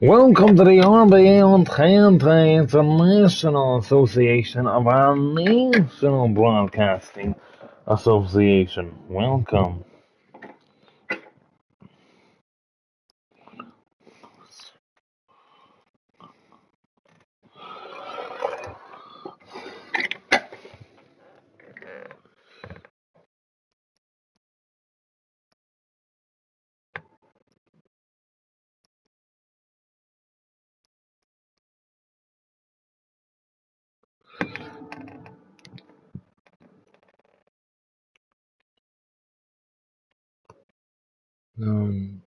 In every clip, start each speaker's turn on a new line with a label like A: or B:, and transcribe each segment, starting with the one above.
A: Welcome to the RBA International Association of our National Broadcasting Association. Welcome. Um,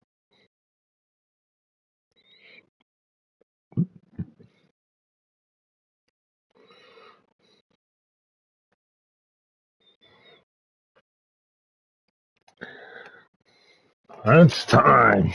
A: it's time.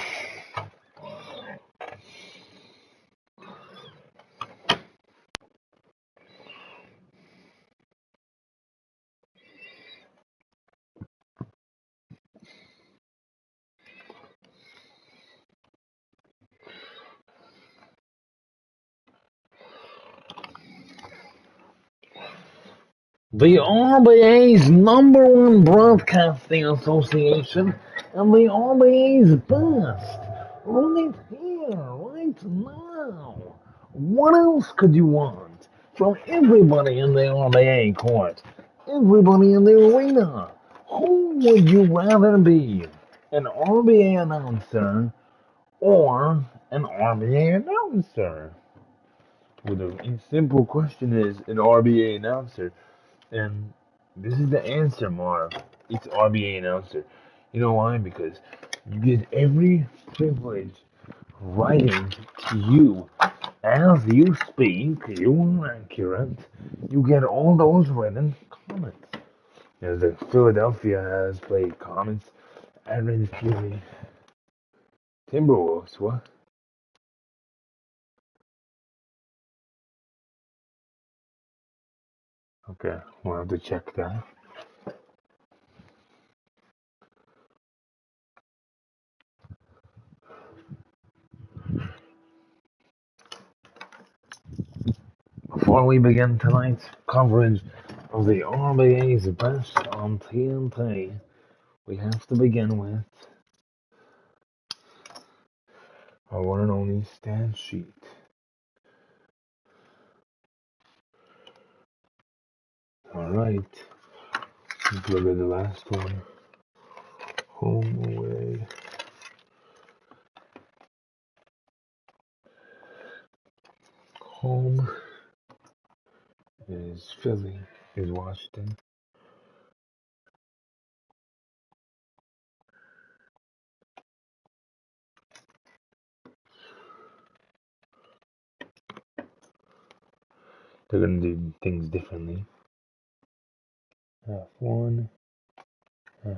A: The RBA's number one broadcasting association and the RBA's best. Right here, right now. What else could you want from everybody in the RBA court? Everybody in the arena. Who would you rather be? An RBA announcer or an RBA announcer? Well, the simple question is an RBA announcer. And this is the answer, Marv. It's RBA announcer. You know why? Because you get every privilege writing to you as you speak. You are accurate. You get all those written comments. As the Philadelphia has played comments, Adrian Fury, Timberwolves. What? Okay, we'll have to check that. Before we begin tonight's coverage of the RBA's best on TNT, we have to begin with our one and only stat sheet. Alright, let's look at the last one. Home away. Home is Philly, is Washington. They're gonna do things differently. Half one, half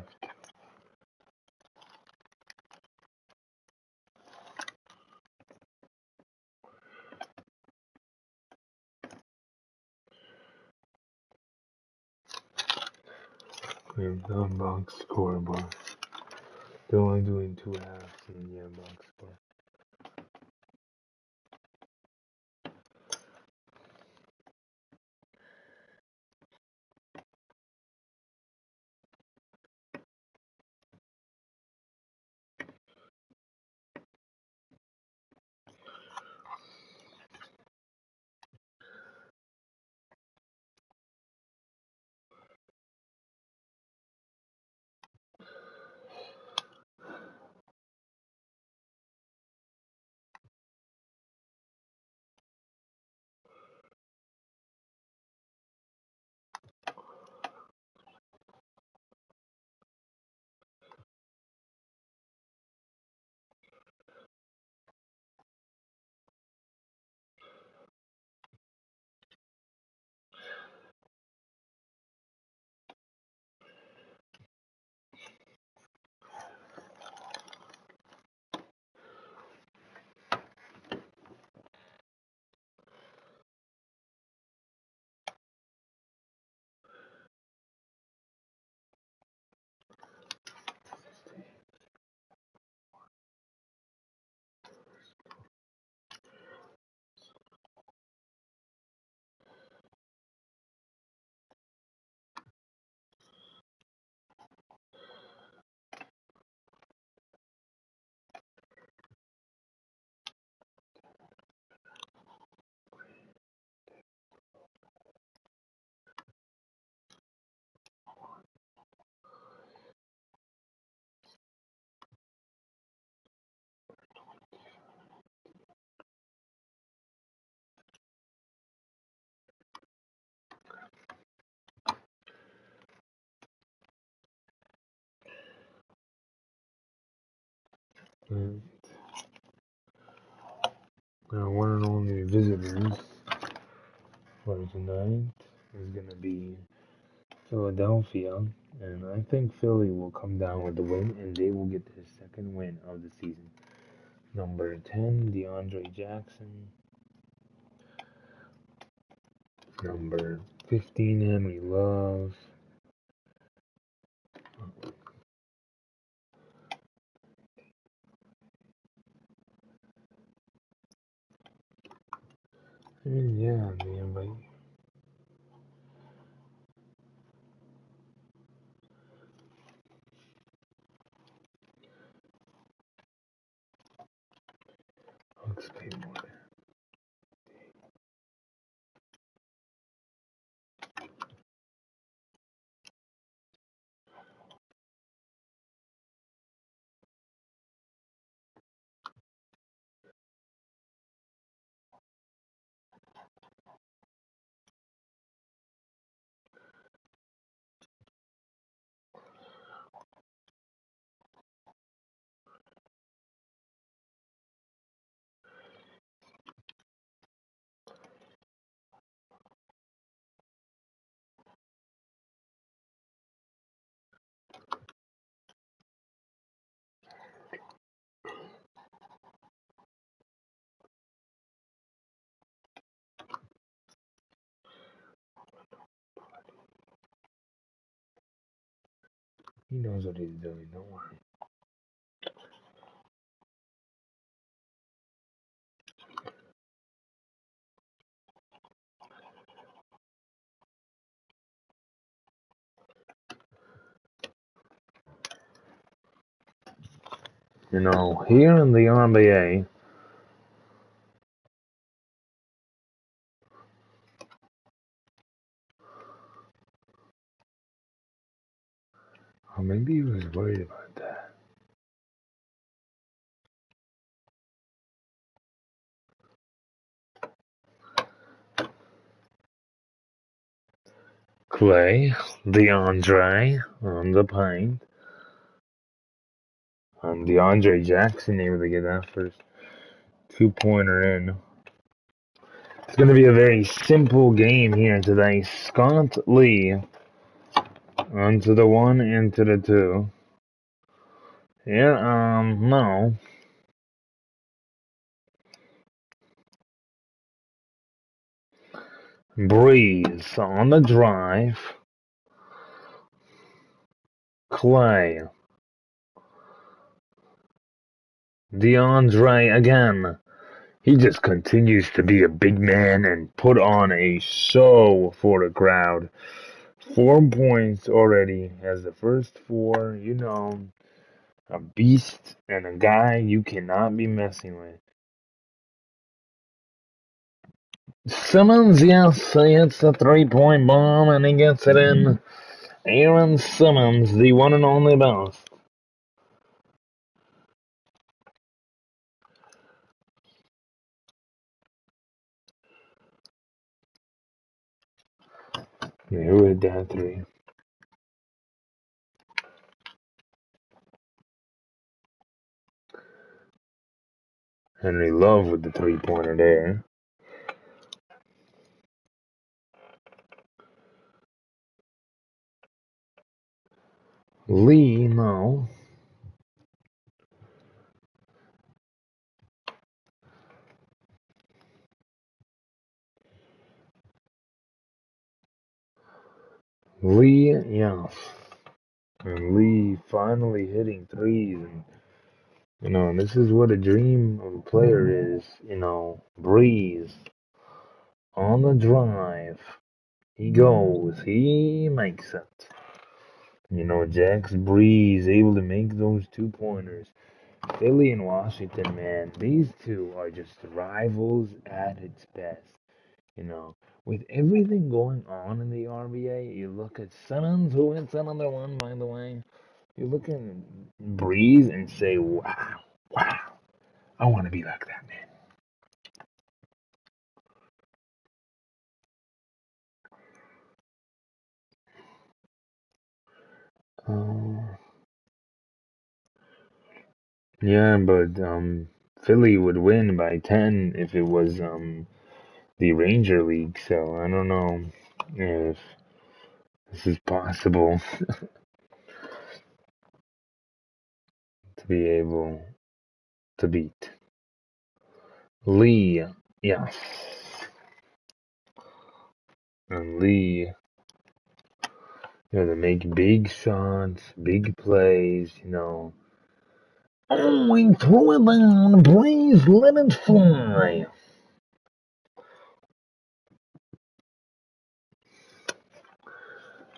A: we have the box score bar. They're only doing two halves in the box score. And our one and only visitors for tonight is going to be Philadelphia. And I think Philly will come down with the win, and they will get their second win of the season. Number 10, DeAndre Jackson. Number 15, Henry Love. And yeah, man, but let's pay more. He knows what he's doing, don't worry. You know, here in the RBA, or maybe he was worried about that. Clay, DeAndre on the paint, and DeAndre Jackson able to get that first 2-pointer in. It's going to be a very simple game here today. Scott Lee onto the 1 into the 2. Yeah, no. Breeze on the drive. Clay. DeAndre again. He just continues to be a big man and put on a show for the crowd. 4 points already has the first 4, you know, a beast and a guy you cannot be messing with. Simmons, yes, he hits the 3-point bomb and he gets it in. Aaron Simmons, the one and only best. Yeah, who hit that 3? Henry Love with the 3-pointer there. Lee, no. Lee, yes. And Lee finally hitting threes. And, you know, this is what a dream of a player is. You know, Breeze on the drive. He goes. He makes it. You know, Jax Breeze able to make those 2-pointers. Philly and Washington, man, these two are just rivals at its best. You know, with everything going on in the RBA, you look at Simmons, who hits another one, by the way. You look at Breeze and say, wow, wow, I want to be like that man. Yeah, but Philly would win by 10 if it was the Ranger League, so I don't know if this is possible to be able to beat. Lee, yes. And Lee, to make big shots, big plays, Oh, he threw it down, please let it fly.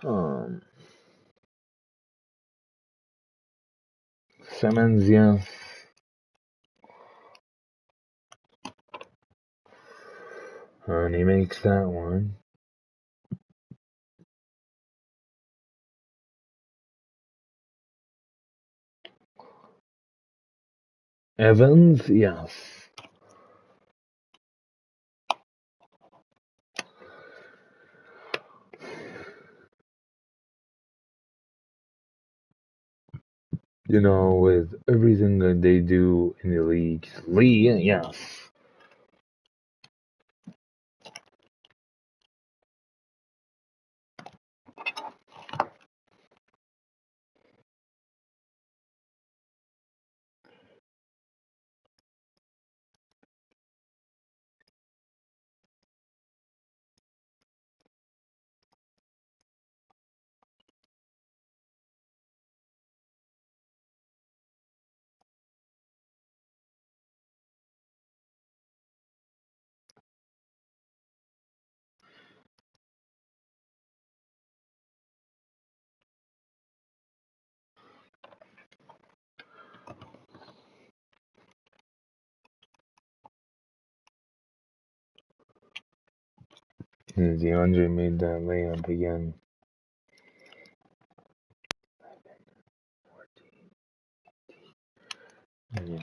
A: Um, Simmons, yes. And he makes that one. Evans, yes. With everything that they do in the league. Lee, yes. And DeAndre made that layup again. Yeah.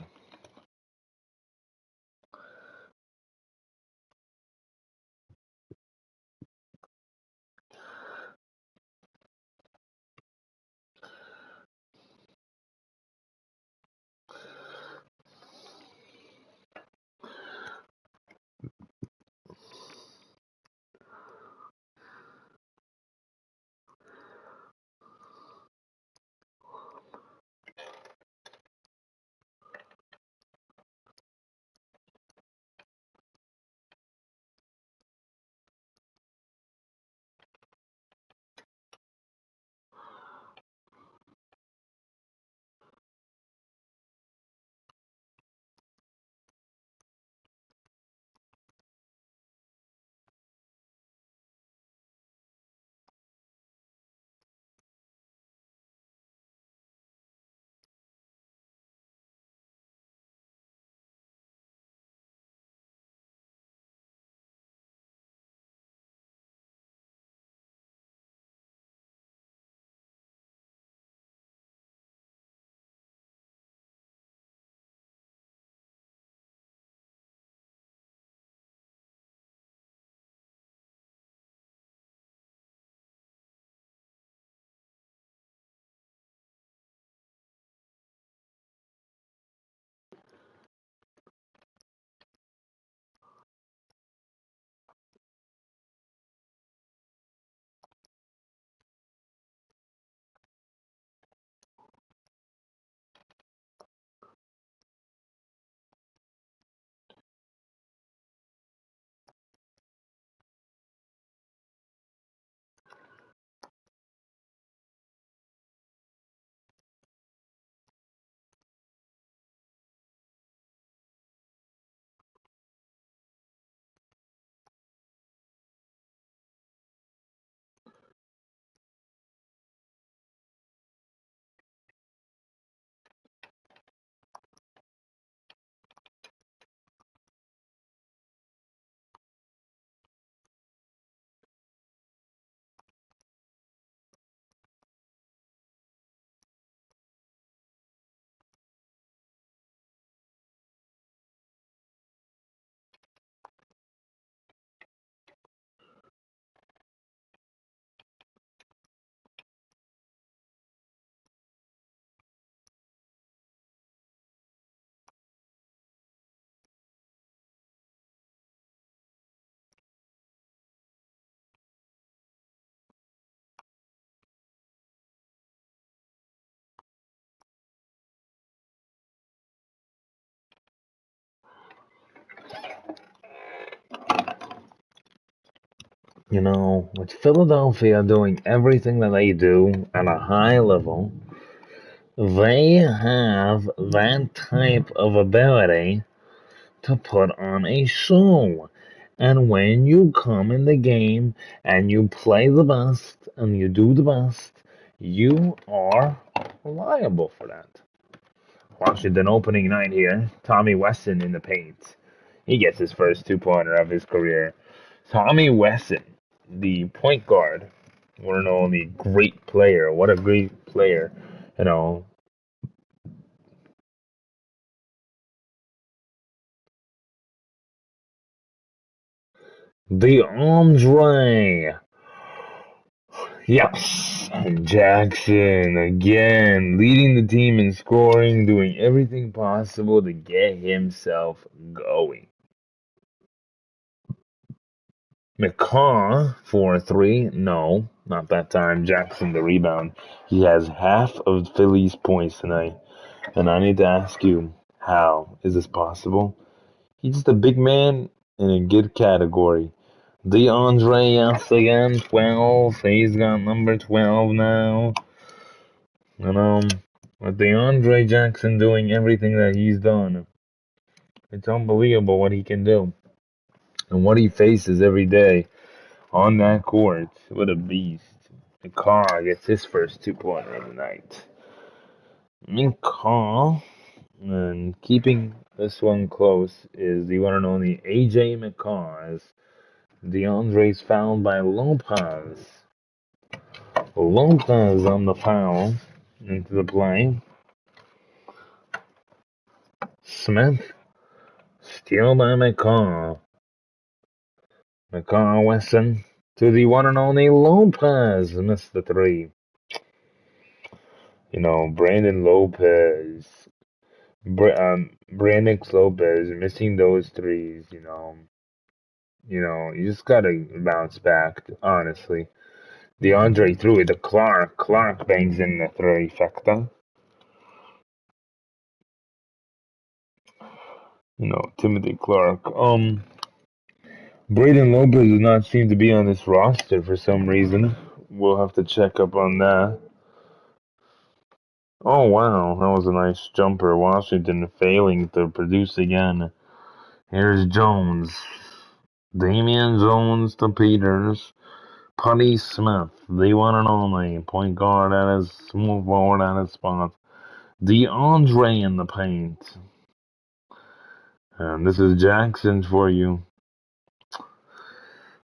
A: With Philadelphia doing everything that they do at a high level, they have that type of ability to put on a show. And when you come in the game and you play the best and you do the best, you are liable for that. Washington opening night here. Tommy Wesson in the paint. He gets his first two-pointer of his career. Tommy Wesson, the point guard, one and only great player. What a great player. You know, the Andre. Yes, Jackson again, leading the team in scoring, doing everything possible to get himself going. McCaw for a three. No, not that time. Jackson the rebound. He has half of Philly's points tonight. And I need to ask you, how is this possible? He's just a big man in a good category. DeAndre, yes again, 12. He's got number 12 now. And with DeAndre Jackson doing everything that he's done, it's unbelievable what he can do and what he faces every day on that court. What a beast. McCaw gets his first two-pointer of the night. McCaw, and keeping this one close is the one and only AJ McCaw as DeAndre's fouled by Lopez. Lopez on the foul into the play. Smith, steal by McCaw. McCaw Wesson to the one and only Lopez. Missed the three. Brandon Lopez. Brandon Lopez missing those threes, you just gotta bounce back, honestly. DeAndre threw it to Clark. Clark bangs in the three factor. Timothy Clark. Braden Lopez does not seem to be on this roster for some reason. We'll have to check up on that. Oh wow, that was a nice jumper. Washington failing to produce again. Here's Jones. Damian Jones to Peters. Putty Smith, the one and only point guard at his small forward at his spot. DeAndre in the paint. And this is Jackson for you.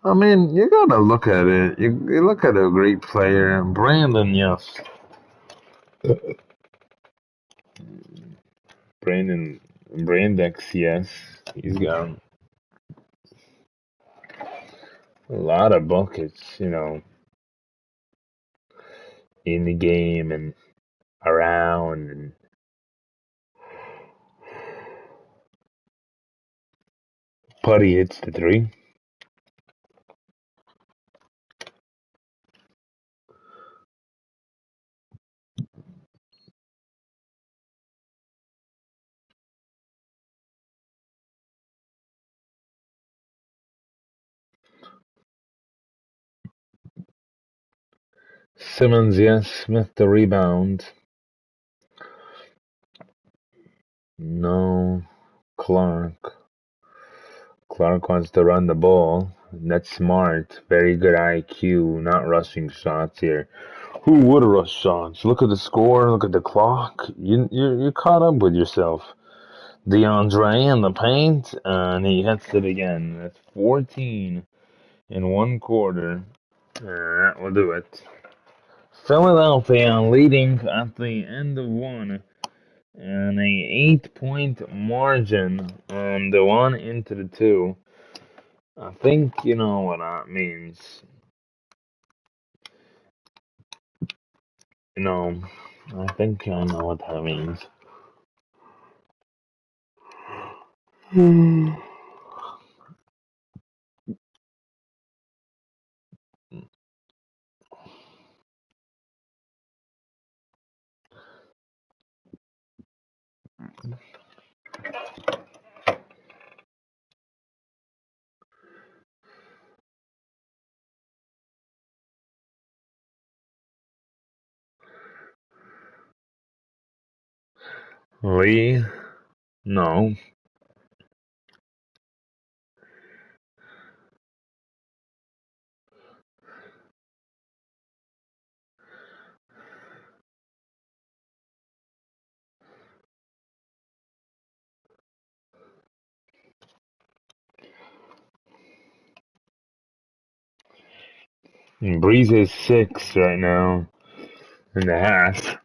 A: I mean, you gotta look at it. You look at a great player. Brandon, yes. Brandon, Brandex, yes. He's got a lot of buckets, in the game and around. And Putty hits the three. Simmons, yes. Smith the rebound. No. Clark. Clark wants to run the ball. That's smart. Very good IQ. Not rushing shots here. Who would rush shots? Look at the score. Look at the clock. You're caught up with yourself. DeAndre in the paint, and he hits it again. That's 14 in one quarter. That will do it. Philadelphia leading at the end of one, and a 8-point margin on the one into the two. I think you know what that means. You know, I think I know what that means. Lee? No. Breeze is 6 right now in the half.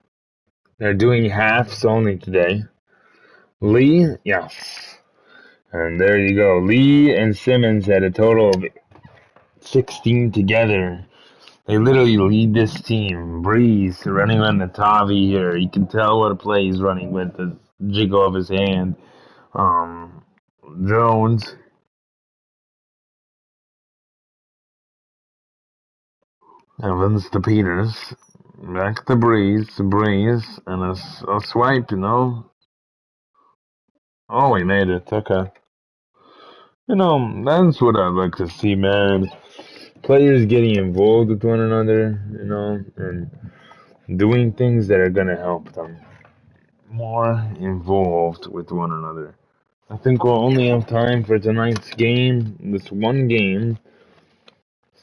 A: They're doing halves only today. Lee? Yes. And there you go. Lee and Simmons had a total of 16 together. They literally lead this team. Breeze running on the Tavi here. You can tell what a play he's running with the jiggle of his hand. Um, Jones. Evans to Peters. Back to Breeze. And a swipe, Oh, he made it. Okay. That's what I'd like to see, man. Players getting involved with one another, and doing things that are going to help them. More involved with one another. I think we'll only have time for tonight's game, this one game.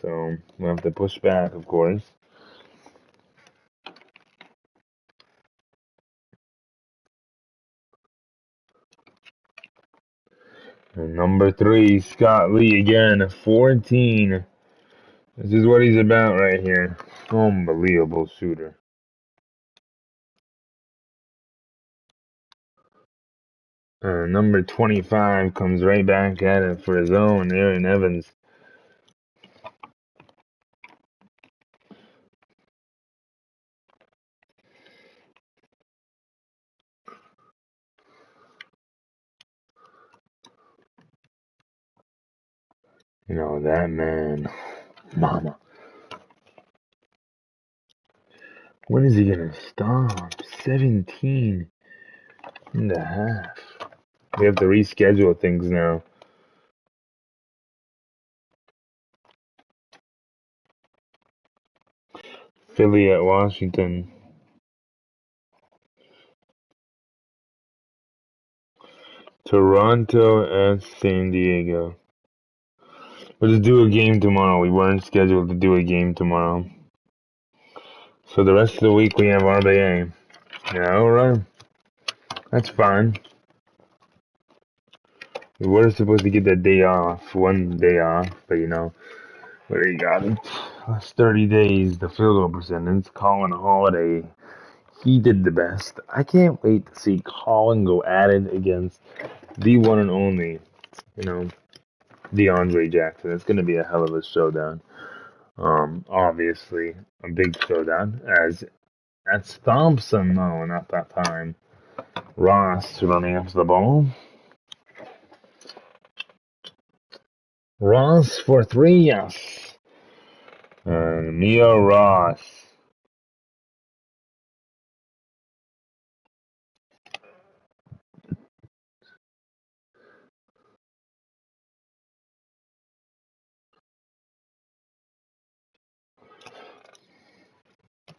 A: So we'll have to push back, of course. And number 3, Scott Lee again, 14. This is what he's about right here. Unbelievable shooter. Number 25 comes right back at it for his own, Aaron Evans. That man. Mama. When is he going to stop? 17 and a half. We have to reschedule things now. Philly at Washington. Toronto at San Diego. We'll just do a game tomorrow. We weren't scheduled to do a game tomorrow. So the rest of the week we have RBA. Yeah, alright. That's fine. We were supposed to get that day off, one day off, but we already got it. Last 30 days, the field goal percentage, Colin Holiday, he did the best. I can't wait to see Colin go at it against the one and only, DeAndre Jackson. It's going to be a hell of a showdown. Obviously, a big showdown. As that's Thompson, no, not that time. Ross running after the ball. Ross for 3, yes. Neo Ross.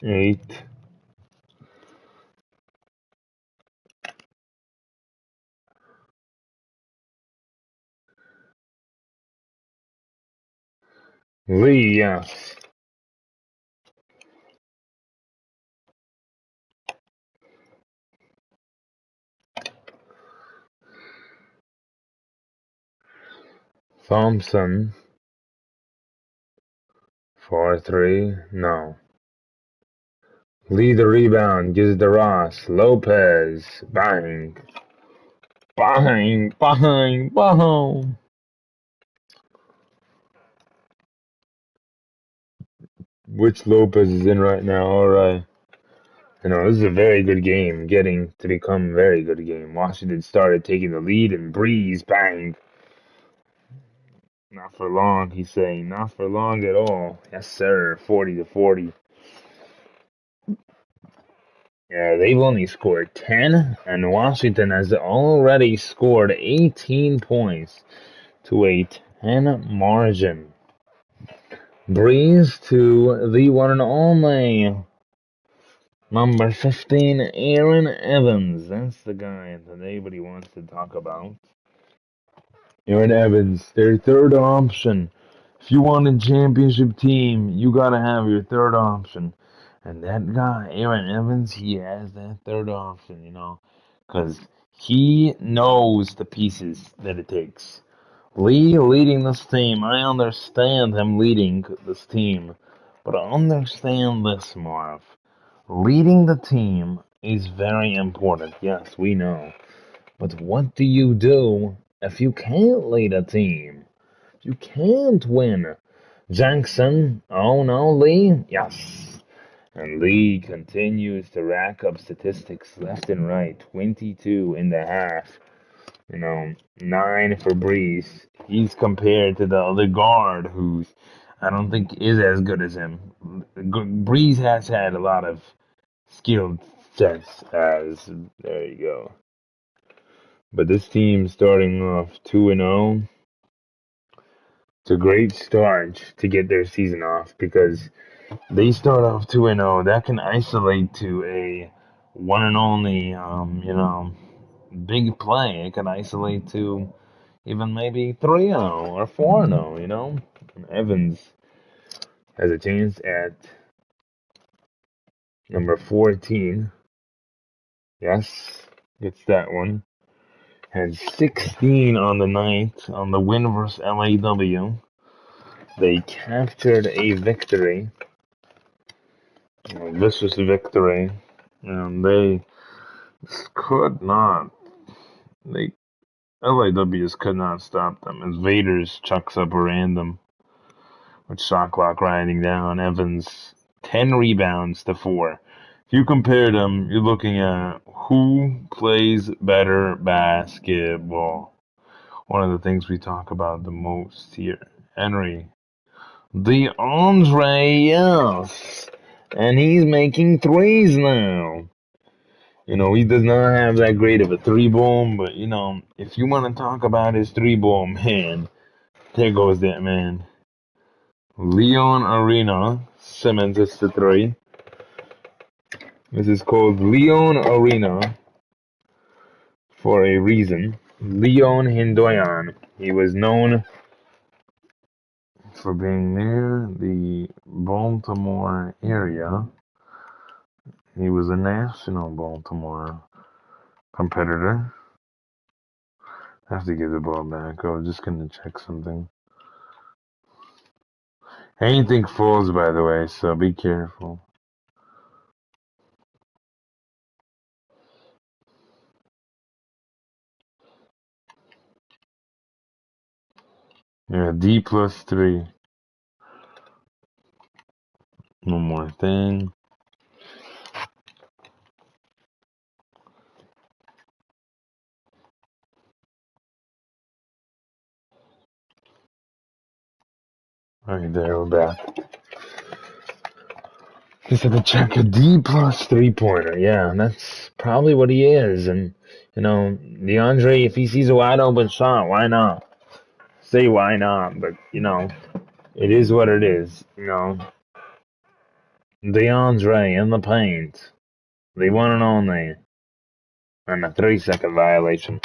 A: Eight. Lee, yes. Thompson. 4-3. No. Lee the rebound. Gives it to Ross. Lopez. Bang. Bang. Bang. Bang. Which Lopez is in right now? Alright. This is a very good game. Getting to become a very good game. Washington started taking the lead and Breeze. Bang. Not for long, he's saying. Not for long at all. Yes, sir. 40-40. Yeah, they've only scored 10, and Washington has already scored 18 points to a 10 margin. Breeze to the one and only Number 15, Aaron Evans. That's the guy that everybody wants to talk about. Aaron Evans, their third option. If you want a championship team, you gotta have your third option. And that guy, Aaron Evans, he has that third option, because he knows the pieces that it takes. Lee leading this team, I understand him leading this team, but I understand this, Marv. Leading the team is very important. Yes, we know. But what do you do if you can't lead a team? You can't win. Jackson, oh no, Lee? Yes. And Lee continues to rack up statistics left and right. 22 in the half. 9 for Breeze. He's compared to the other guard who's, I don't think is as good as him. Breeze has had a lot of skilled sets as, there you go. But this team starting off 2-0, it's a great start to get their season off because they start off 2-0. That can isolate to a one and only, big play. It can isolate to even maybe 3-0 or 4-0, And Evans has a chance at number 14. Yes, gets that one. Had 16 on the night on the win versus LAW. They captured a victory, a vicious victory, and they could not. They LAWs could not stop them as Vaders chucks up a random with shot clock riding down. Evans 10 rebounds to 4. If you compare them, you're looking at who plays better basketball. One of the things we talk about the most here. Henry. DeAndre, yes. And he's making threes now. He does not have that great of a three ball, but, if you want to talk about his three ball, man, there goes that man. Leon Arena. Simmons is the 3. This is called Leon Arena for a reason. Leon Hindoyan. He was known for being near the Baltimore area. He was a national Baltimore competitor. I have to give the ball back. I was just going to check something. Anything falls, by the way, so be careful. Yeah, D+3. One more thing. Alright, there, we're back. Just had to check a D+3 pointer. Yeah, that's probably what he is. And, DeAndre, if he sees a wide open shot, why not? Say why not, but, it is what it is. DeAndre in the paint. The one and only. And a 3-second violation.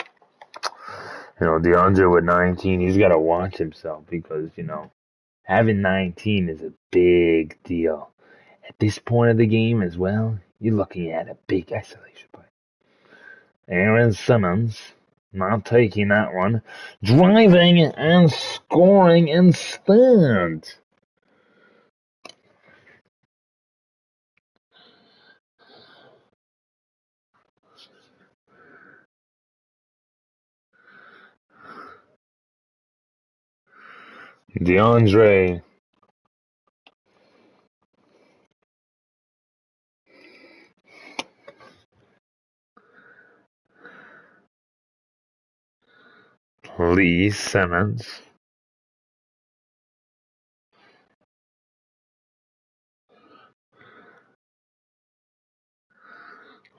A: DeAndre with 19, he's got to watch himself because, having 19 is a big deal. At this point of the game as well, you're looking at a big isolation play. Aaron Simmons not taking that one. Driving and scoring instead. DeAndre. Lee Simmons.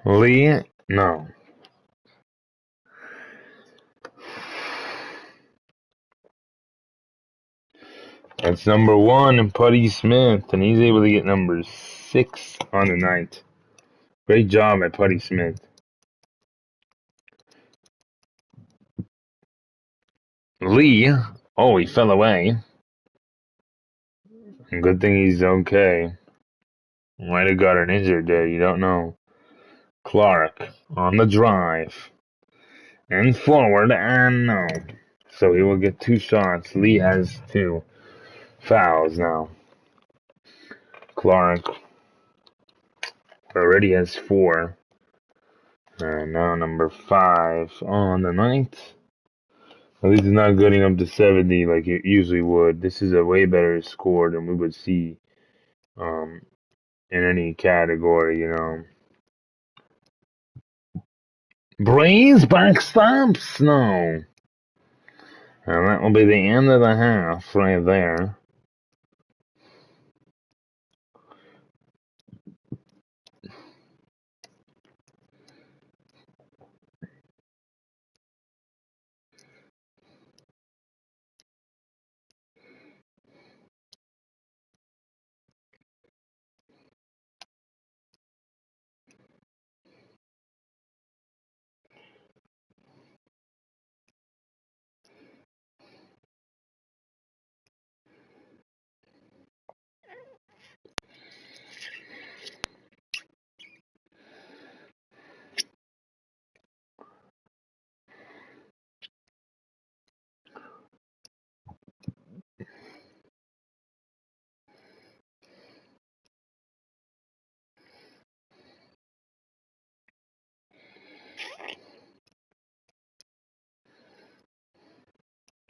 A: Lee, no. That's number 1, Putty Smith, and he's able to get number 6 on the night. Great job at Putty Smith. Lee. Oh, he fell away. Good thing he's okay. Might have got an injured there, you don't know. Clark on the drive. And forward, and no. So he will get 2 shots. Lee has 2 fouls now. Clark already has 4. And now number 5 on the night. At least it's not getting up to 70 like it usually would. This is a way better score than we would see um, in any category, you know. Braves backstops? No. And that will be the end of the half right there.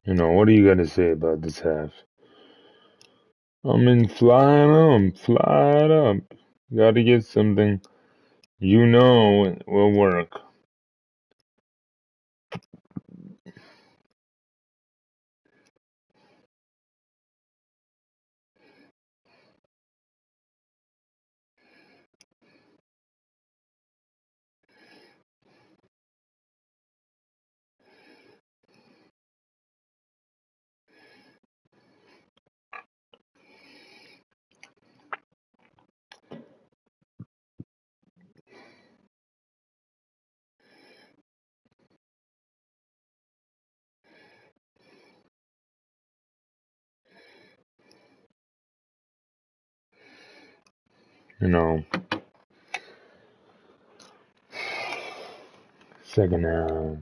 A: You know, what do you got to say about this half? Flying up. Gotta get something you know will work. You know, second half.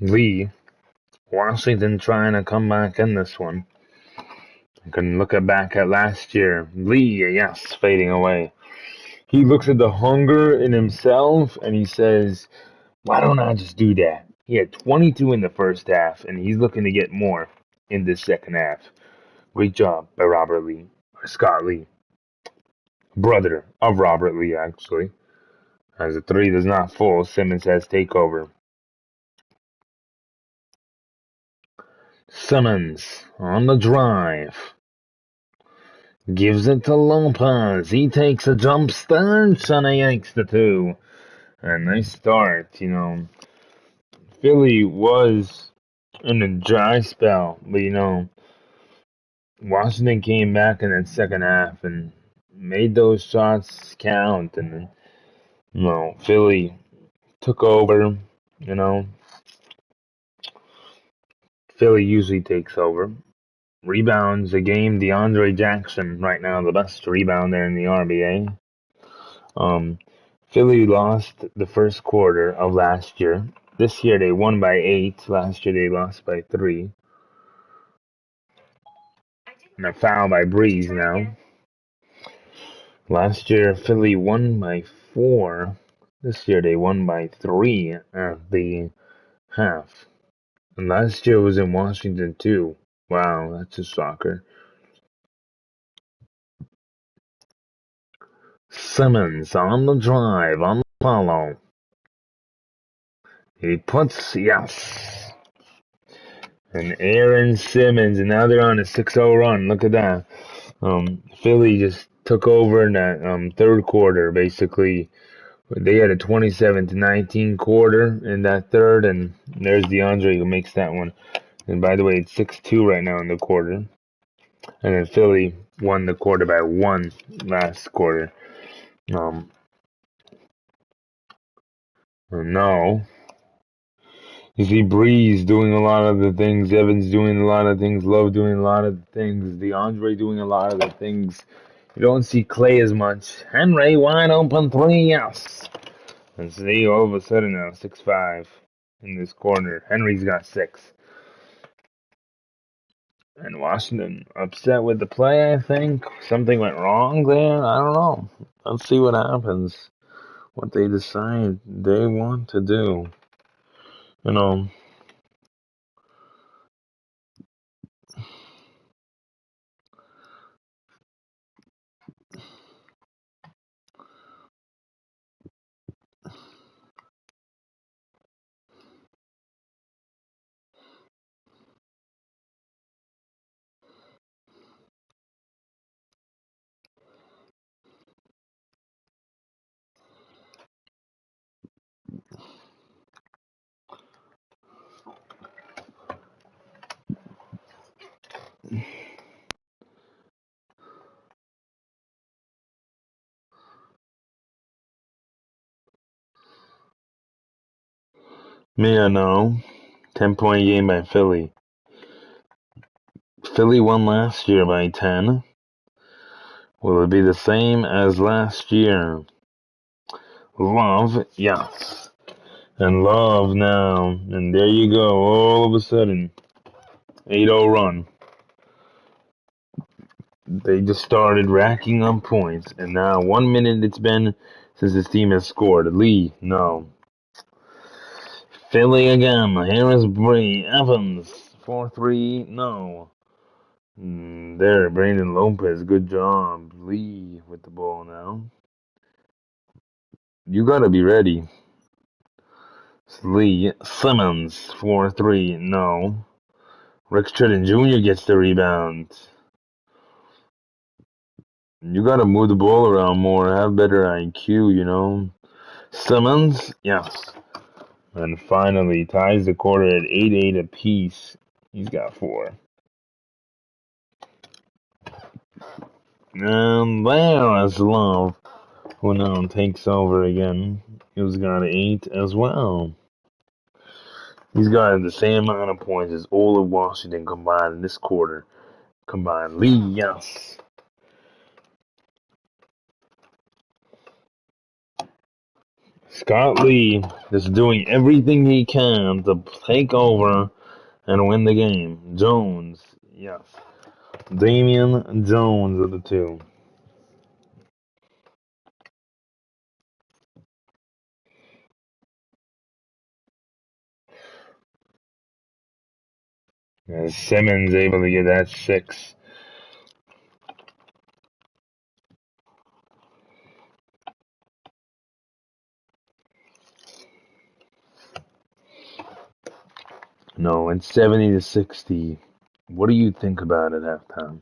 A: Lee, Washington trying to come back in this one. You can look back at last year. Lee, yes, fading away. He looks at the hunger in himself and he says, why don't I just do that? He had 22 in the first half and he's looking to get more in this second half. Great job by Robert Lee, or Scott Lee. Brother of Robert Lee, actually. As the 3 does not fall, Simmons has takeover. Simmons on the drive. Gives it to Lopez. He takes a jump start. Sonny yanks the 2. A nice start, you know. Philly was in a dry spell, but you know, Washington came back in that second half and made those shots count. And then, you know, Philly took over, you know. Philly usually takes over. Rebounds a game, DeAndre Jackson, right now the best rebounder in the RBA. Philly lost the first quarter of last year. This year they won by 8. Last year they lost by 3. And a foul by Breeze now. Last year Philly won by 4. This year they won by 3 at the half. And last year was in Washington too. Wow, that's a shocker. Simmons on the drive, on the follow. He puts, yes. And Aaron Simmons, and now they're on a 6-0 run. Look at that. Philly just took over in that third quarter, basically
B: They had a 27-19 quarter in that third, and there's DeAndre who makes that one. And by the way, it's 6-2 right now in the quarter. And then Philly won the quarter by 1 last quarter. No. You see Breeze doing a lot of the things, Evans doing a lot of things, Love doing a lot of the things, DeAndre doing a lot of the things. You don't see Clay as much. Henry, wide open three, yes. And see, all of a sudden now, 6-5 in this corner. Henry's got 6. And Washington upset with the play, I think. Something went wrong there. I don't know. Let's see what happens. What they decide they want to do. You know, me or no. 10-point game by Philly. Philly won last year by 10. Will it be the same as last year? Love, yes. And Love now. And there you go. All of a sudden, 8-0 run. They just started racking up points. And now 1 minute it's been since this team has scored. Lee, no. Philly again. Harris, Bree, Evans. 4-3, no. There, Brandon Lopez, good job. Lee with the ball now. You gotta be ready. Lee, Simmons, 4-3, no. Rick Tritton Jr. gets the rebound. You gotta move the ball around more, have better IQ, you know. Simmons, yes. And finally ties the quarter at 8-8 apiece. He's got 4. And there is Love, who now takes over again. He's got 8 as well. He's got the same amount of points as all of Washington combined in this quarter. Combined. Lee, yes. Scott Lee is doing everything he can to take over and win the game. Jones, yes. Damian Jones are the two. And Simmons able to get that 6. No, it's 70-60. What do you think about it at halftime?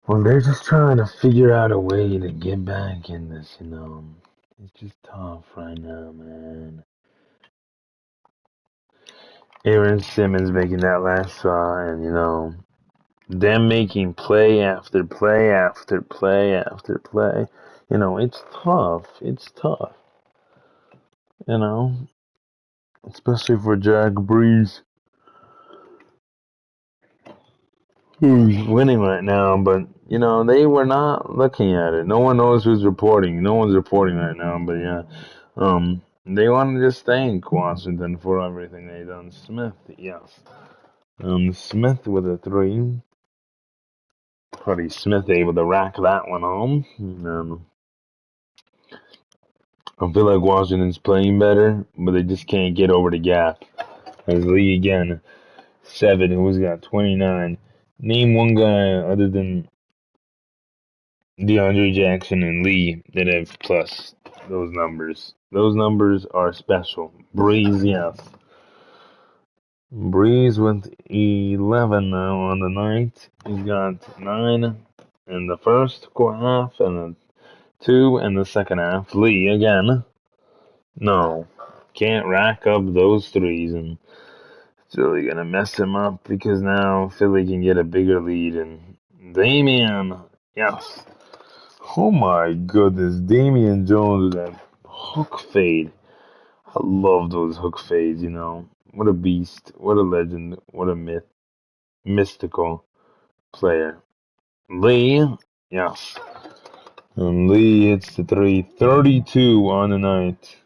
B: Well, they're just trying to figure out a way to get back in this, you know. It's just tough right now, man. Aaron Simmons making that last shot, and, you know, them making play after play after play after play. You know, it's tough. It's tough. You know, especially for Jack Breeze, who's winning right now. But, you know, they were not looking at it. No one knows who's reporting. No one's reporting right now. But, yeah, they want to just thank Washington for everything they done. Smith, yes. Smith with a 3. Freddie Smith able to rack that one home. I feel like Washington's playing better, but they just can't get over the gap. As Lee again, 7, who's got 29. Name one guy other than DeAndre Jackson and Lee that have plus those numbers. Those numbers are special. Breeze, yes. Breeze with 11 now on the night. He's got 9 in the first half and 2 in the second half. Lee again. No. Can't rack up those threes, and it's really gonna mess him up because now Philly can get a bigger lead. And Damian, yes. Oh my goodness, Damian Jones with that hook fade. I love those hook fades, you know. What a beast, what a legend, what a mystical player. Lee, yes. And Lee hits the three. 32 on the night.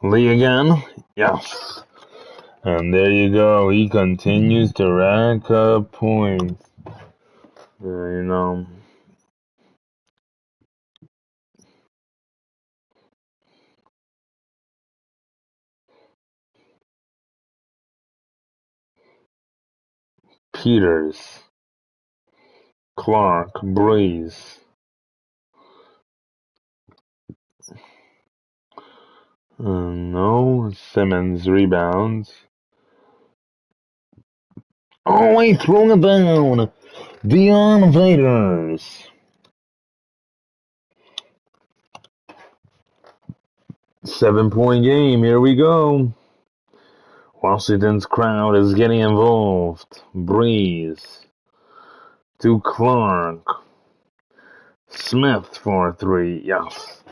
B: Lee again, yes. And there you go. He continues to rack up points. You know. Peters, Clark, Breeze. No, Simmons rebounds. Oh, he threw it down. The Invaders. 7-point game. Here we go. Washington's crowd is getting involved. Breeze to Clark. Smith for 3. Yes.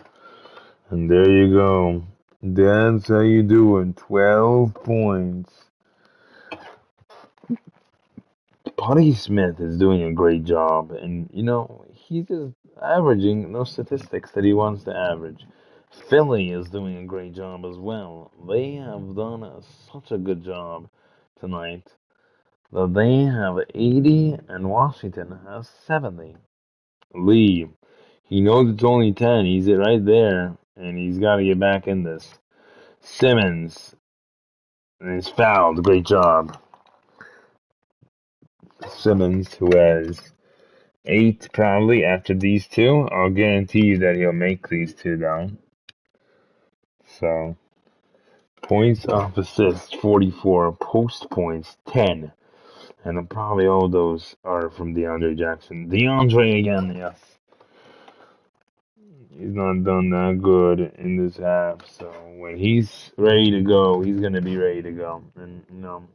B: And there you go. That's how you do it. 12 points. Putty Smith is doing a great job. And, you know, he's just averaging those statistics that he wants to average. Philly is doing a great job as well. They have done such a good job tonight that they have 80 and Washington has 70. Lee, he knows it's only 10. He's right there, and he's got to get back in this. Simmons, and he's fouled. Great job. Simmons, who has 8 probably after these two. I'll guarantee you that he'll make these two down. So, points off assists, 44. Post points, 10. And probably all those are from DeAndre Jackson. DeAndre again, yes. He's not done that good in this half, so when he's ready to go, he's gonna be ready to go. And you know,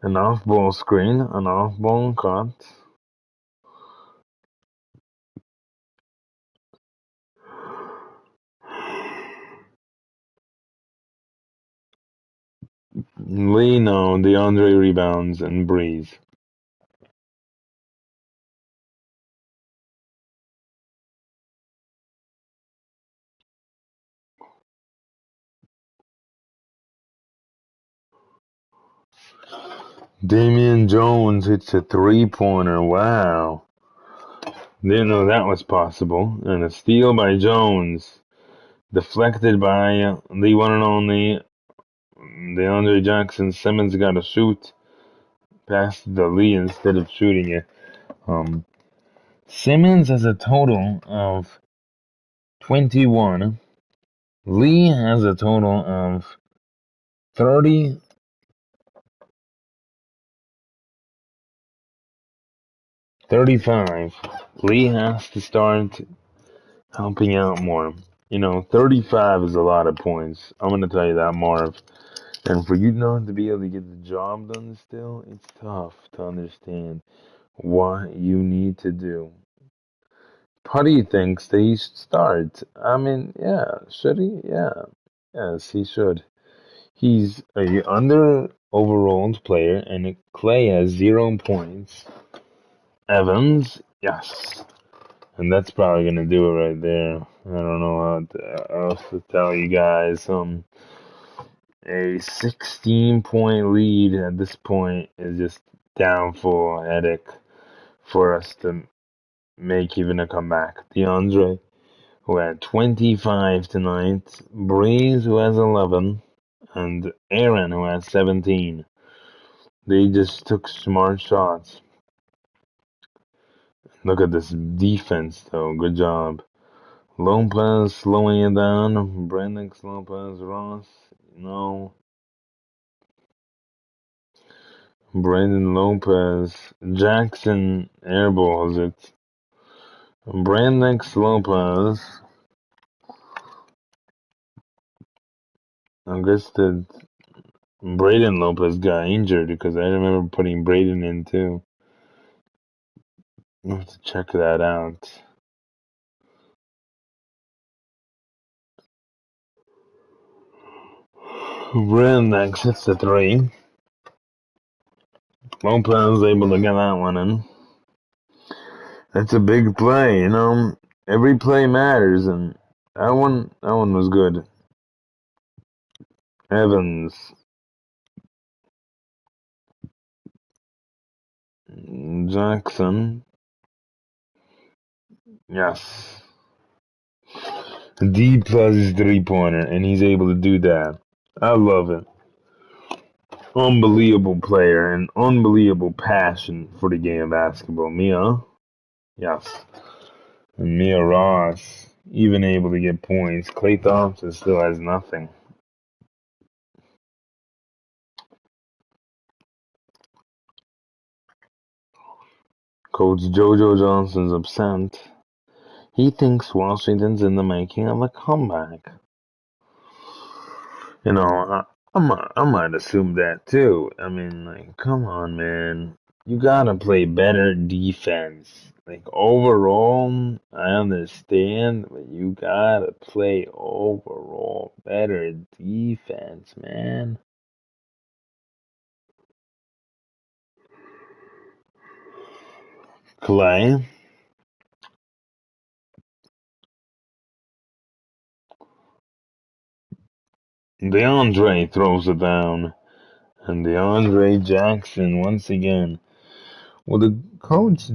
B: an off-ball screen, an off-ball cut. Lee, no, DeAndre rebounds and Breeze. Damian Jones hits a three-pointer. Wow. Didn't know that was possible. And a steal by Jones. Deflected by the one and only DeAndre Jackson. Simmons got to shoot past the Lee instead of shooting it. Simmons has a total of 21. Lee has a total of 30. 35. Lee has to start helping out more. You know, 35 is a lot of points. I'm going to tell you that, Marv. And for you not to be able to get the job done still, it's tough to understand what you need to do. Putty thinks that he should start. I mean, yeah, should he? Yeah. Yes, he should. He's a under overall player, and Clay has 0 points. Evans, yes. And that's probably gonna do it right there. I don't know what else to tell you guys. A 16-point lead at this point is just down for a headache for us to make even a comeback. DeAndre, who had 25 tonight, Breeze, who has 11, and Aaron, who has 17. They just took smart shots. Look at this defense, though. Good job. Lopez slowing it down. Brandon Lopez, Ross. No. Brandon Lopez. Jackson airballs it. Brandon Lopez. I guess that Braden Lopez got injured because I remember putting Braden in too. I'll have to check that out. Brandon hits the three. Lopez able to get that one in. That's a big play, you know. Every play matters, and that one was good. Evans, Jackson, yes. D plus his 3-pointer, and he's able to do that. I love it. Unbelievable player and unbelievable passion for the game of basketball. Mia, yes. And Mia Ross, even able to get points. Klay Thompson still has nothing. Coach JoJo Johnson's upset. He thinks Washington's in the making of a comeback. You know, I might assume that too. I mean, like, come on, man. You gotta play better defense. Like, overall, I understand, but you gotta play overall better defense, man. Clay, DeAndre throws it down. And DeAndre Jackson, once again. Well, the coach,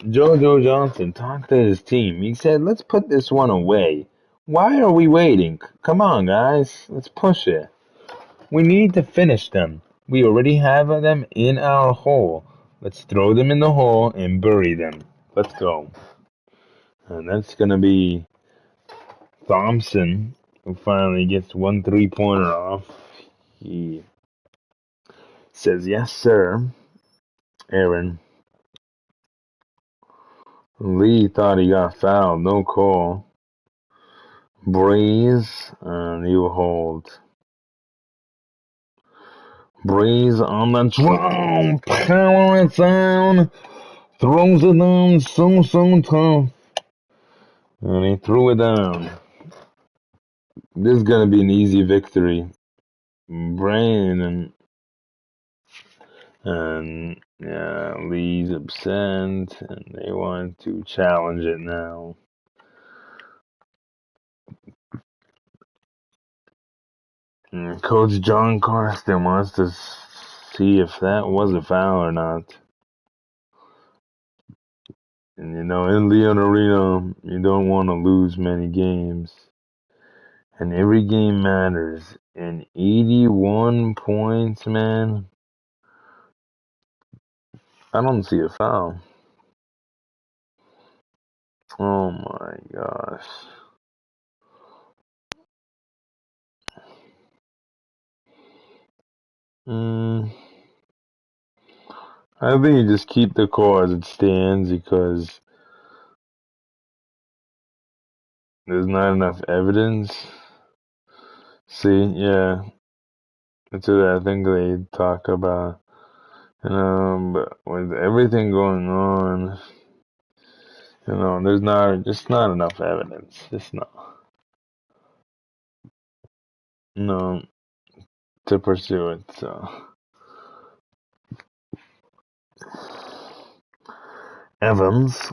B: JoJo Johnson, talked to his team. He said, let's put this one away. Why are we waiting? Come on, guys. Let's push it. We need to finish them. We already have them in our hole. Let's throw them in the hole and bury them. Let's go. And that's going to be Thompson, who finally gets one 3-pointer off. He says, yes, sir. Aaron. Lee thought he got fouled. No call. Breeze, and you hold. Breeze on the drum, power it down, throws it down so tough, and he threw it down. This is gonna be an easy victory. Brain and yeah, Lee's upset, and they want to challenge it now. And Coach John Carsten wants to see if that was a foul or not. And you know, in Leon Arena, you don't want to lose many games. And every game matters. And 81 points, man. I don't see a foul. Oh my gosh. I think you just keep the call as it stands because there's not enough evidence. See, yeah. That's what I think they talk about. But with everything going on, there's not enough evidence. Just not. No, to pursue it. So Evans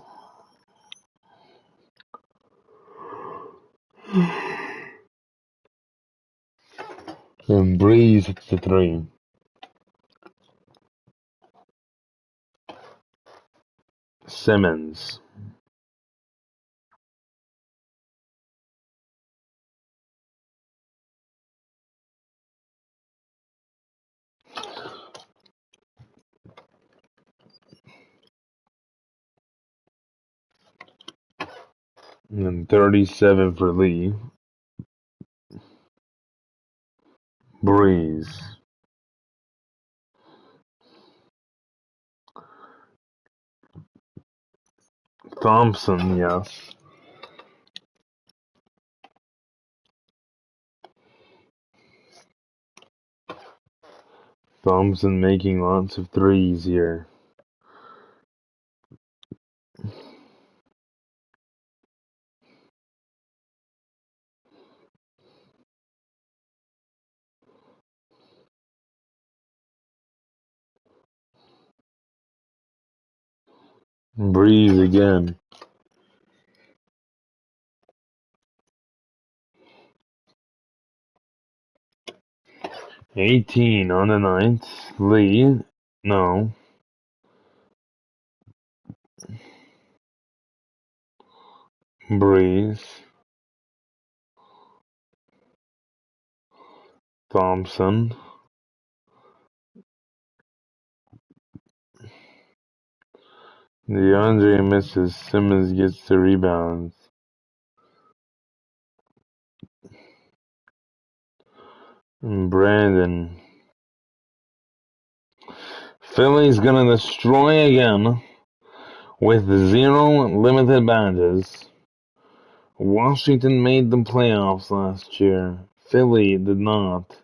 B: and Breeze hits the three. Simmons. And 37 for Lee. Breeze. Thompson, yes. Thompson making lots of threes here. Breeze again. 18 on the ninth. Lee. No. Breeze. Thompson. DeAndre misses. Simmons gets the rebounds. And Brandon. Philly's gonna destroy again with 0 limited badges. Washington made the playoffs last year. Philly did not.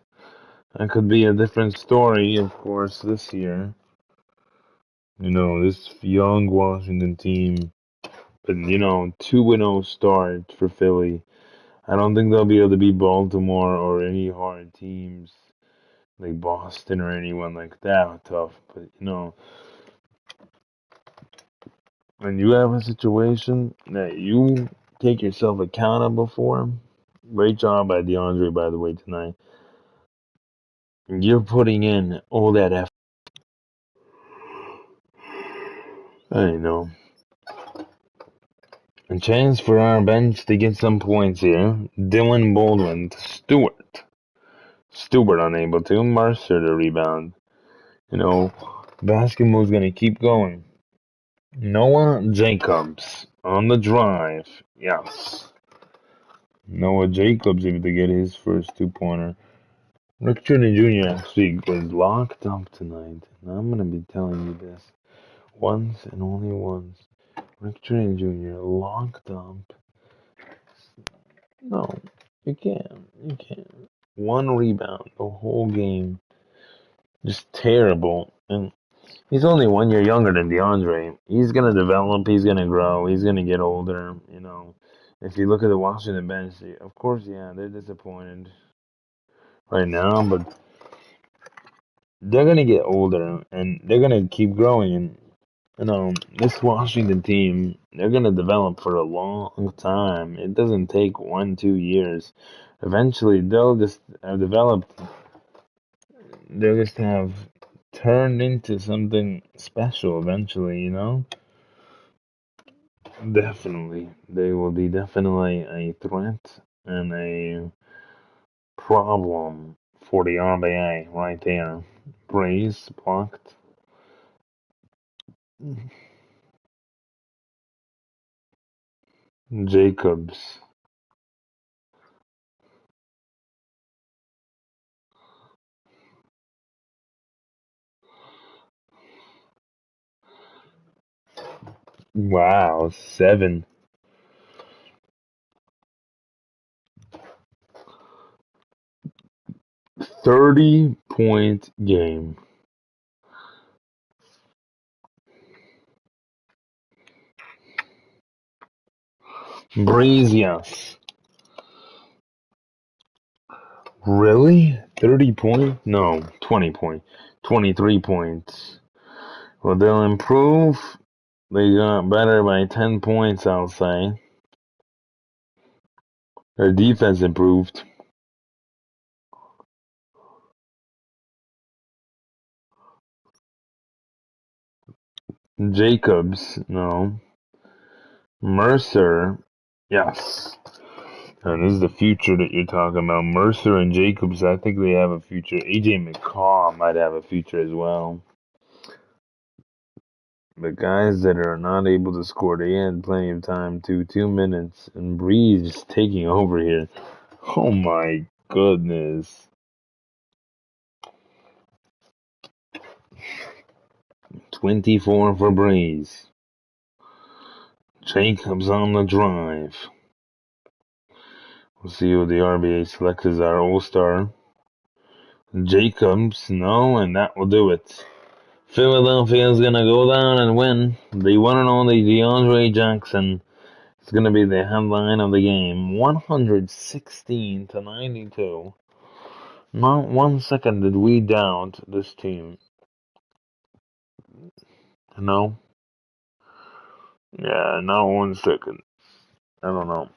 B: That could be a different story, of course, this year. This young Washington team. But, 2-0 start for Philly. I don't think they'll be able to beat Baltimore or any hard teams like Boston or anyone like that tough. But, when you have a situation that you take yourself accountable for, great job by DeAndre, by the way, tonight. You're putting in all that effort. I know. A chance for our bench to get some points here. Dylan Baldwin to Stewart. Stewart unable to. Mercer to rebound. Basketball's going to keep going. Noah Jacobs on the drive. Yes. Noah Jacobs able to get his first two-pointer. Rick Trinity Jr. actually was locked up tonight. And I'm going to be telling you this once and only once. Rick Trinity Jr. locked up. No, you can't. You can't. One rebound the whole game. Just terrible. And he's only 1 year younger than DeAndre. He's going to develop. He's going to grow. He's going to get older. If you look at the Washington bench, of course, yeah, they're disappointed right now, but they're going to get older and they're going to keep growing. And, this Washington team, they're going to develop for a long time. It doesn't take 1-2 years. Eventually, they'll just have developed, they'll just have turned into something special eventually. Definitely. They will be definitely a threat and a problem for the RBA right there. Breeze blocked. Jacobs. Wow, 7. 30-point game. Breeze, yes. Really? 30 point? No, 20 point. 23 points. Well, they'll improve. They got better by 10 points, I'll say. Their defense improved. Jacobs, no. Mercer, yes. And this is the future that you're talking about. Mercer and Jacobs, I think they have a future. AJ McCaw might have a future as well. the guys that are not able to score, they had plenty of time to 2 minutes, and Breeze is taking over here. Oh my goodness. 24 for Breeze. Jacobs on the drive. We'll see who the RBA selects as our All-Star. Jacobs, no, and that will do it. Philadelphia is going to go down and win. The one and only DeAndre Jackson is going to be the headline of the game. 116-92. Not 1 second did we doubt this team. No? Yeah, not 1 second. I don't know.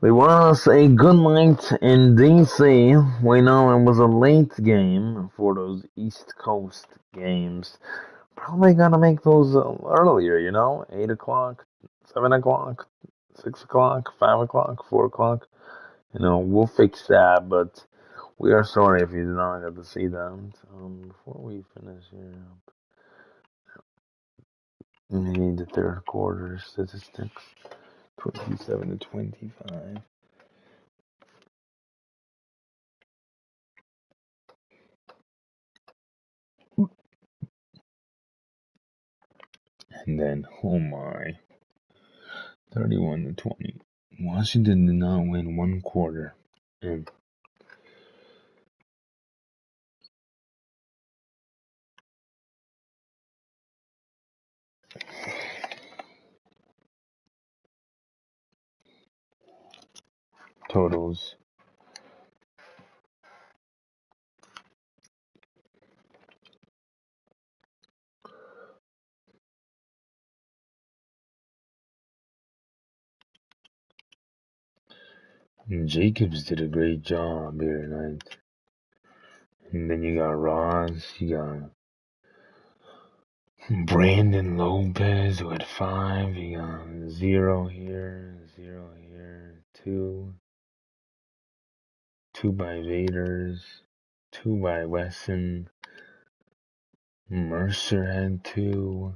B: We want to say good night in DC. We know it was a late game for those East Coast games. Probably gotta make those earlier, 8 o'clock, 7 o'clock, 6 o'clock, 5 o'clock, 4 o'clock. We'll fix that, but we are sorry if you did not get to see that. Before we finish here, we need the third quarter statistics, 27-25. And then, oh my, 31-20. Washington did not win one quarter. And totals. Jacobs did a great job here tonight. And then you got Ross, you got Brandon Lopez who had 5, you got 0 here, 2 by Vaders, 2 by Wesson, Mercer had 2,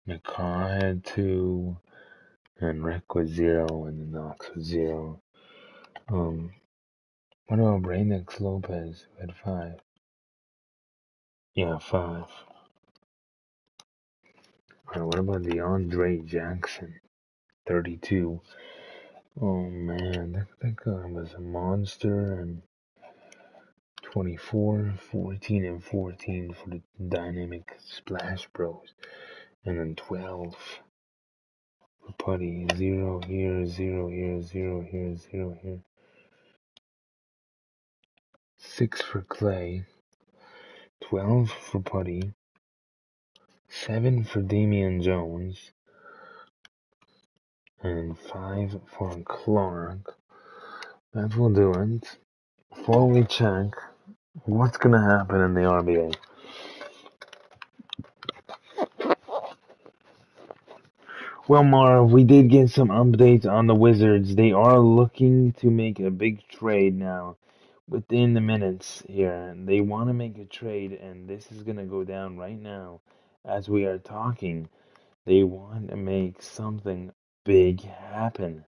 B: McCaw had 2, and Rick was 0, and then Knox was 0. What about Brandon Lopez who had 5? Yeah, 5. Alright, what about DeAndre Jackson? 32. Oh man, that guy was a monster. And 24, 14, and 14 for the Dynamic Splash Bros. And then 12 for Putty. 0 here, 0 here, 0 here, 0 here. 6 for Clay. 12 for Putty. 7 for Damian Jones. And 5 for Clark. That will do it. Before we check what's going to happen in the RBA. Well, Marv, we did get some updates on the Wizards. They are looking to make a big trade now within the minutes here. They want to make a trade, and this is going to go down right now as we are talking. They want to make something big happen.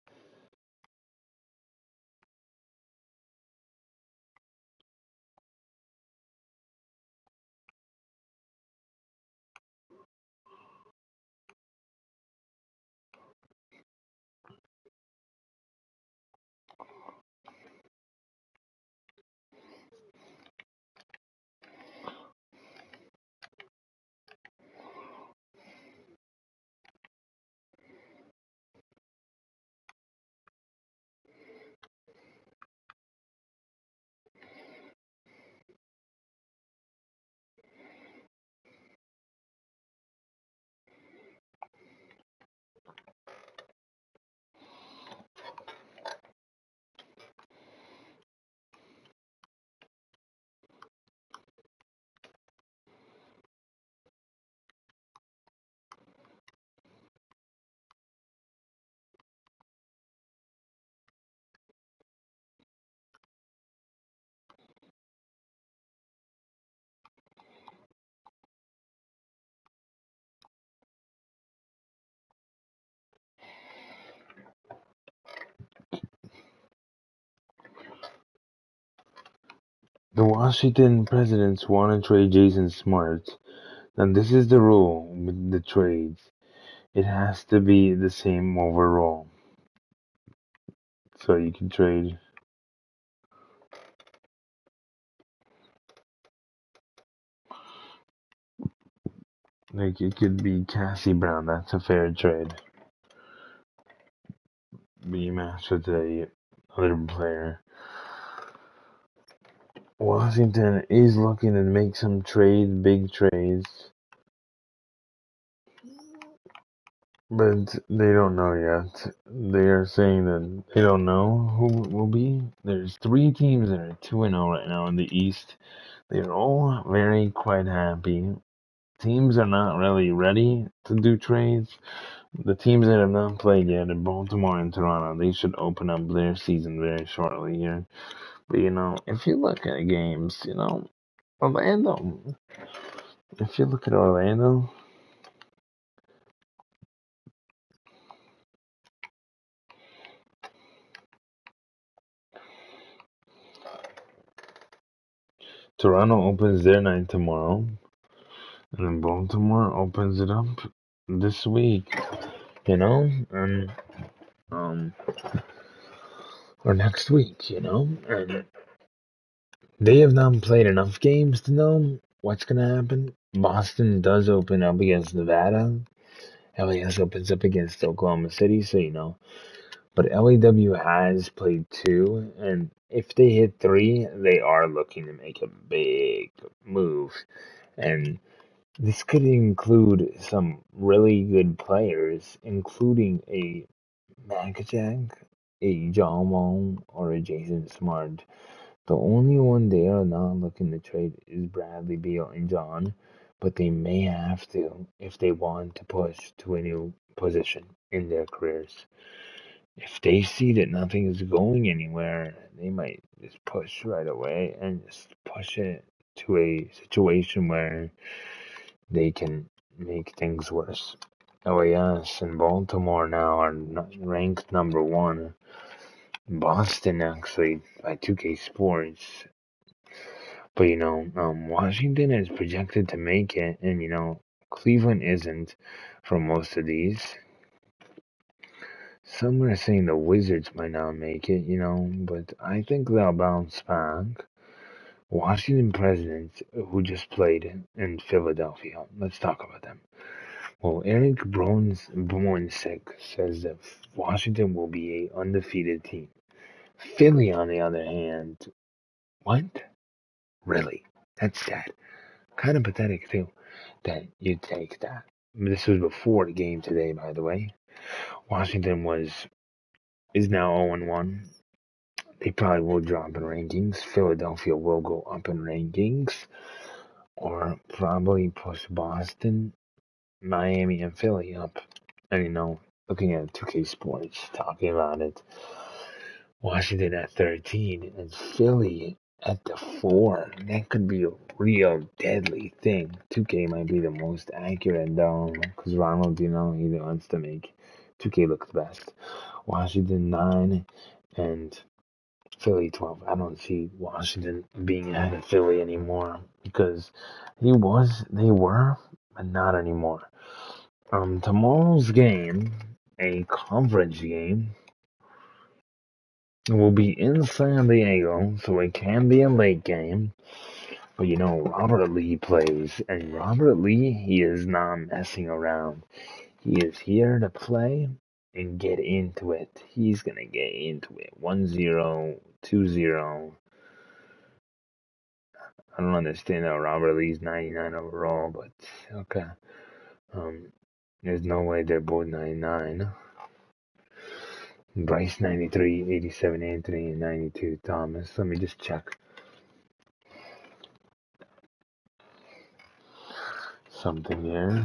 B: The Washington Presidents want to trade Jason Smart. And this is the rule with the trades. It has to be the same overall. So you can trade. Like it could be Cassie Brown. That's a fair trade. Be matched with the other player. Washington is looking to make some big trades. But they don't know yet. They are saying that they don't know who it will be. There's 3 teams that are 2-0 right now in the East. They're all very quite happy. Teams are not really ready to do trades. The teams that have not played yet are Baltimore and Toronto. They should open up their season very shortly here. But if you look at games, Orlando. If you look at Orlando, Toronto opens their night tomorrow. And then Baltimore opens it up this week, and or next week, and they have not played enough games to know what's gonna happen. Boston does open up against Nevada. LAS opens up against Oklahoma City, so But LAW has played 2, and if they hit 3, they are looking to make a big move. And this could include some really good players, including a Magajak, a John Wall, or a Jason Smart. The only one they are not looking to trade is Bradley Beal and John, but they may have to if they want to push to a new position in their careers. If they see that nothing is going anywhere, they might just push right away and just push it to a situation where they can make things worse. LAS and Baltimore now are ranked number 1. Boston actually by 2K Sports. But Washington is projected to make it, and Cleveland isn't for most of these. Some are saying the Wizards might not make it, but I think they'll bounce back. Washington Presidents, who just played in Philadelphia. Let's talk about them. Well, Eric Bronsek says that Washington will be a undefeated team. Philly, on the other hand, what? Really? That's sad. Kind of pathetic, too, that you take that. This was before the game today, by the way. Washington is now 0-1. They probably will drop in rankings. Philadelphia will go up in rankings, or probably push Boston, Miami, and Philly up. And looking at 2K Sports, talking about it, Washington at 13 and Philly at the 4. That could be a real deadly thing. 2K might be the most accurate though, because Ronald, he wants to make 2K look the best. Washington 9 and Philly 12. I don't see Washington being ahead of Philly anymore because they were, but not anymore. Tomorrow's game, a conference game, will be in San Diego, so it can be a late game. But Robert Lee plays, and Robert Lee, he is not messing around. He is here to play and get into it. He's gonna get into it. 1-0, 2-0. I don't understand how Robert Lee's 99 overall, but okay. There's no way they're both 99. Bryce 93, 87 Anthony, and 92 Thomas. Let me just check something here.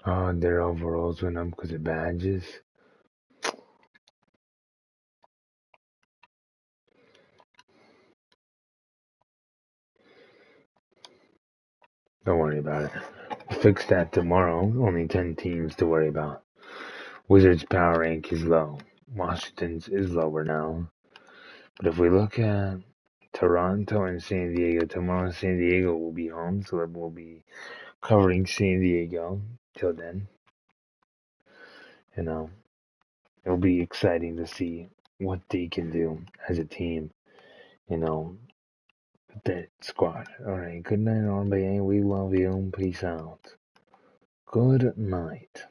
B: Oh, their overalls went up because of badges. Don't worry about it. We'll fix that tomorrow. Only 10 teams to worry about. Wizards' power rank is low. Washington's is lower now. But if we look at Toronto and San Diego, tomorrow San Diego will be home, so we'll be covering San Diego till then. You know, it'll be exciting to see what they can do as a team. You know, that squad. All right. Good night, RBA. We love you. Peace out. Good night.